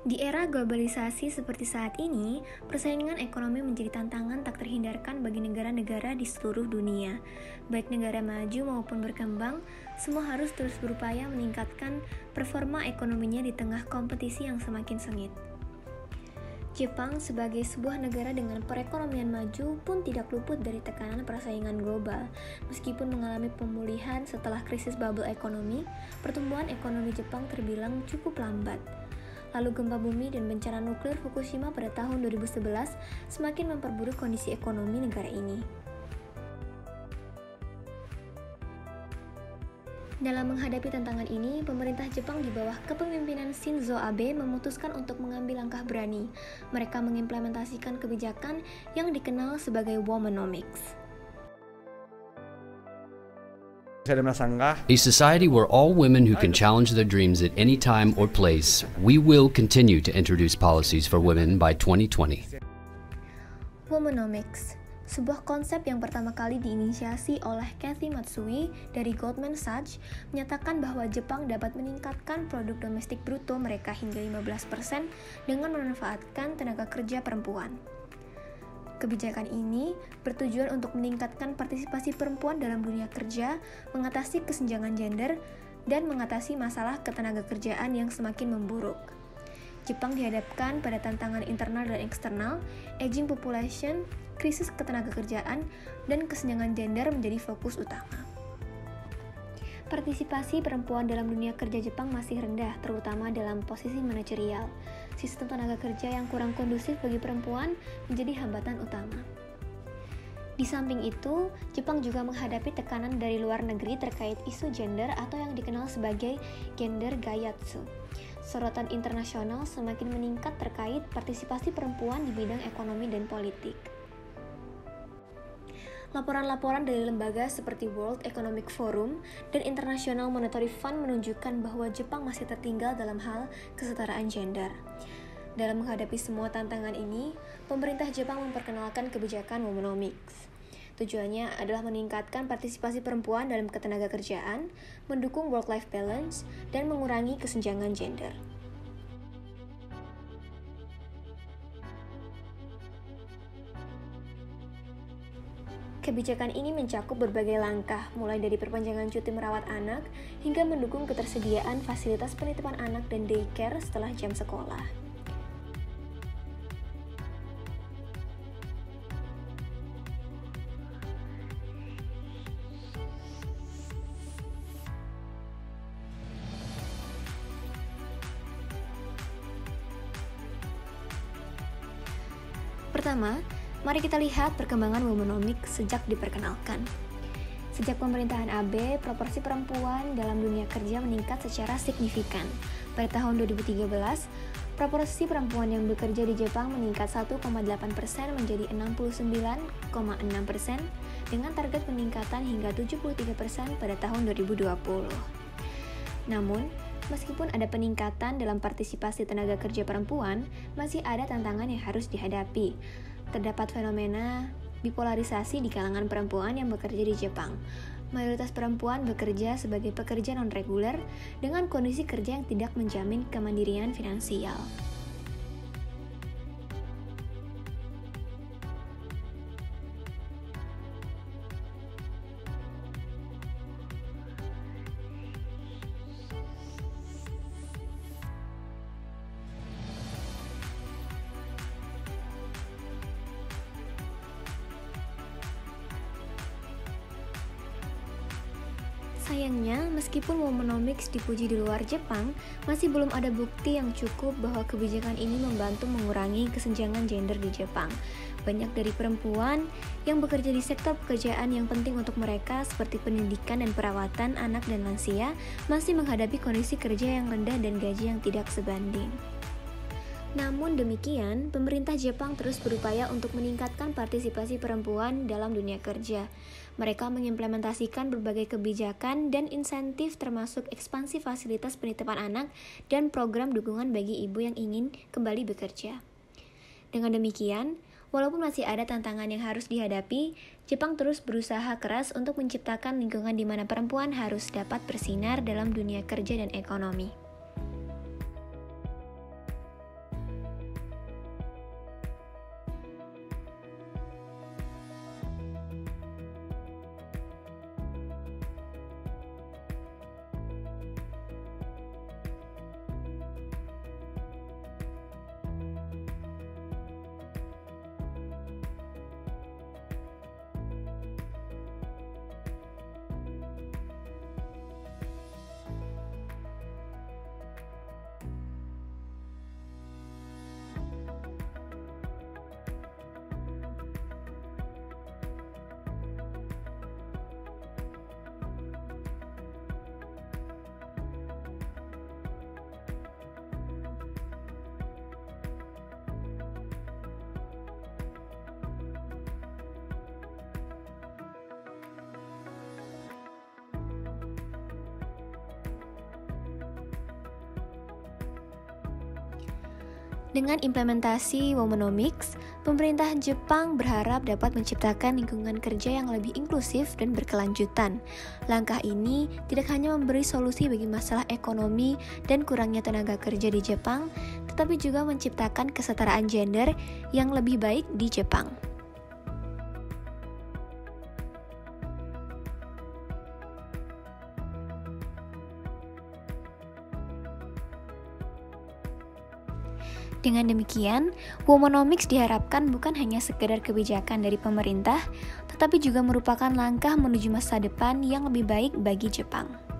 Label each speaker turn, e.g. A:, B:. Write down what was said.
A: Di era globalisasi seperti saat ini, persaingan ekonomi menjadi tantangan tak terhindarkan bagi negara-negara di seluruh dunia. Baik negara maju maupun berkembang, semua harus terus berupaya meningkatkan performa ekonominya di tengah kompetisi yang semakin sengit. Jepang sebagai sebuah negara dengan perekonomian maju pun tidak luput dari tekanan persaingan global. Meskipun mengalami pemulihan setelah krisis bubble ekonomi, pertumbuhan ekonomi Jepang terbilang cukup lambat. Lalu gempa bumi dan bencana nuklir Fukushima pada tahun 2011 semakin memperburuk kondisi ekonomi negara ini. Dalam menghadapi tantangan ini, pemerintah Jepang di bawah kepemimpinan Shinzo Abe memutuskan untuk mengambil langkah berani. Mereka mengimplementasikan kebijakan yang dikenal sebagai Womenomics.
B: A society where all women who can challenge their dreams at any time or place, we will continue to introduce policies for women by 2020.
A: Womenomics, sebuah konsep yang pertama kali diinisiasi oleh Kathy Matsui dari Goldman Sachs, menyatakan bahwa Jepang dapat meningkatkan produk domestik bruto mereka hingga 15% dengan memanfaatkan tenaga kerja perempuan. Kebijakan ini bertujuan untuk meningkatkan partisipasi perempuan dalam dunia kerja, mengatasi kesenjangan gender, dan mengatasi masalah ketenagakerjaan yang semakin memburuk. Jepang dihadapkan pada tantangan internal dan eksternal, aging population, krisis ketenagakerjaan, dan kesenjangan gender menjadi fokus utama. Partisipasi perempuan dalam dunia kerja Jepang masih rendah, terutama dalam posisi manajerial. Sistem tenaga kerja yang kurang kondusif bagi perempuan menjadi hambatan utama. Di samping itu, Jepang juga menghadapi tekanan dari luar negeri terkait isu gender atau yang dikenal sebagai gender gaiyatsu. Sorotan internasional semakin meningkat terkait partisipasi perempuan di bidang ekonomi dan politik. Laporan-laporan dari lembaga seperti World Economic Forum dan International Monetary Fund menunjukkan bahwa Jepang masih tertinggal dalam hal kesetaraan gender. Dalam menghadapi semua tantangan ini, pemerintah Jepang memperkenalkan kebijakan Womenomics. Tujuannya adalah meningkatkan partisipasi perempuan dalam ketenagakerjaan, mendukung work-life balance, dan mengurangi kesenjangan gender. Kebijakan ini mencakup berbagai langkah, mulai dari perpanjangan cuti merawat anak, hingga mendukung ketersediaan fasilitas penitipan anak dan daycare setelah jam sekolah. Pertama, mari kita lihat perkembangan Womenomics sejak diperkenalkan. Sejak pemerintahan Abe, proporsi perempuan dalam dunia kerja meningkat secara signifikan. Pada tahun 2013, proporsi perempuan yang bekerja di Jepang meningkat 1,8% menjadi 69,6% dengan target peningkatan hingga 73% pada tahun 2020. Namun, meskipun ada peningkatan dalam partisipasi tenaga kerja perempuan, masih ada tantangan yang harus dihadapi. Terdapat fenomena bipolarisasi di kalangan perempuan yang bekerja di Jepang. Mayoritas perempuan bekerja sebagai pekerja non-reguler dengan kondisi kerja yang tidak menjamin kemandirian finansial. Sayangnya, meskipun Womenomics dipuji di luar Jepang, masih belum ada bukti yang cukup bahwa kebijakan ini membantu mengurangi kesenjangan gender di Jepang. Banyak dari perempuan yang bekerja di sektor pekerjaan yang penting untuk mereka seperti pendidikan dan perawatan anak dan lansia masih menghadapi kondisi kerja yang rendah dan gaji yang tidak sebanding. Namun demikian, pemerintah Jepang terus berupaya untuk meningkatkan partisipasi perempuan dalam dunia kerja. Mereka mengimplementasikan berbagai kebijakan dan insentif termasuk ekspansi fasilitas penitipan anak dan program dukungan bagi ibu yang ingin kembali bekerja. Dengan demikian, walaupun masih ada tantangan yang harus dihadapi, Jepang terus berusaha keras untuk menciptakan lingkungan di mana perempuan harus dapat bersinar dalam dunia kerja dan ekonomi. Dengan implementasi Womenomics, pemerintah Jepang berharap dapat menciptakan lingkungan kerja yang lebih inklusif dan berkelanjutan. Langkah ini tidak hanya memberi solusi bagi masalah ekonomi dan kurangnya tenaga kerja di Jepang, tetapi juga menciptakan kesetaraan gender yang lebih baik di Jepang. Dengan demikian, Womenomics diharapkan bukan hanya sekedar kebijakan dari pemerintah, tetapi juga merupakan langkah menuju masa depan yang lebih baik bagi Jepang.